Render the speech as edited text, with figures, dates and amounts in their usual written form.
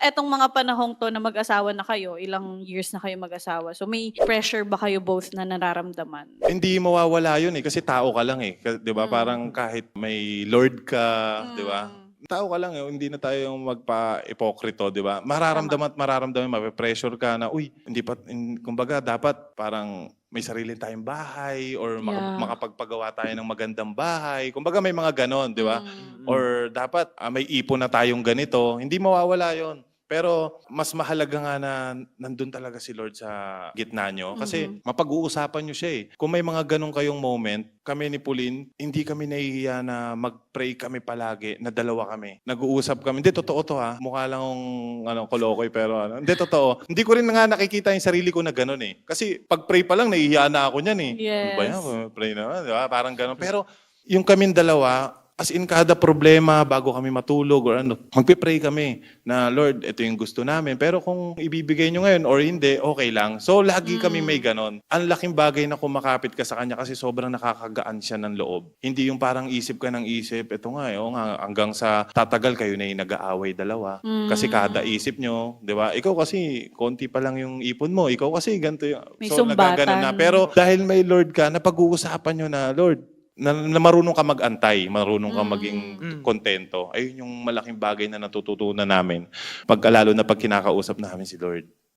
Etong mga panahong 'to na mag-asawa na kayo, ilang years na kayo mag-asawa. So may pressure ba kayo both na nararamdaman? Hindi mawawala yun eh, kasi tao ka lang eh. 'Di ba? Parang Hmm. kahit may Lord ka, 'di ba? Hmm. Tao ka lang eh, hindi na tayo yung magpa-ipokrito, 'di ba? Tama. Mararamdaman at mararamdaman, mape-pressure ka na, uy, hindi pa, kumbaga dapat parang may sarili tayong bahay or Yeah. makapagpagawa tayo ng magandang bahay. Kumbaga may mga ganon, 'di ba? Hmm. Or dapat may ipon na tayong ganito. Hindi mawawala yon. Pero mas mahalaga nga na nandun talaga si Lord sa gitna nyo. Kasi mapag-uusapan nyo siya eh. Kung may mga ganun kayong moment, kami ni Pauline, hindi kami nahihiya na mag-pray kami palagi, na dalawa kami. Nag-uusap kami. Hindi, totoo to ha. Mukha lang akong kolokoy, pero hindi, totoo. Hindi ko rin nga nakikita yung sarili ko na ganun eh. Kasi pag-pray pa lang, nahihiya na ako niyan eh. Ano ba yan? Yes. Pray naman, di ba? Parang ganun. Pero yung kaming dalawa, as in kada problema bago kami matulog or magpe-pray kami na Lord, ito yung gusto namin. Pero kung ibibigay nyo ngayon or hindi, okay lang. So lagi kami may ganon. Ang laking bagay na kumakapit ka sa Kanya kasi sobrang nakakagaan siya ng loob. Hindi yung parang isip ka ng isip, ito nga, hanggang sa tatagal kayo na yung nag-aaway dalawa. Kasi kada isip nyo, di ba? Ikaw kasi, konti pa lang yung ipon mo. Ikaw kasi, ganito yung... May So nagaganon na. sumbatan. Pero dahil may Lord ka, napag-uusapan nyo na, Lord, na marunong ka mag-antay, marunong ka maging kontento. Ayun yung malaking bagay na natututunan namin lalo na pag kinakausap namin si Lord.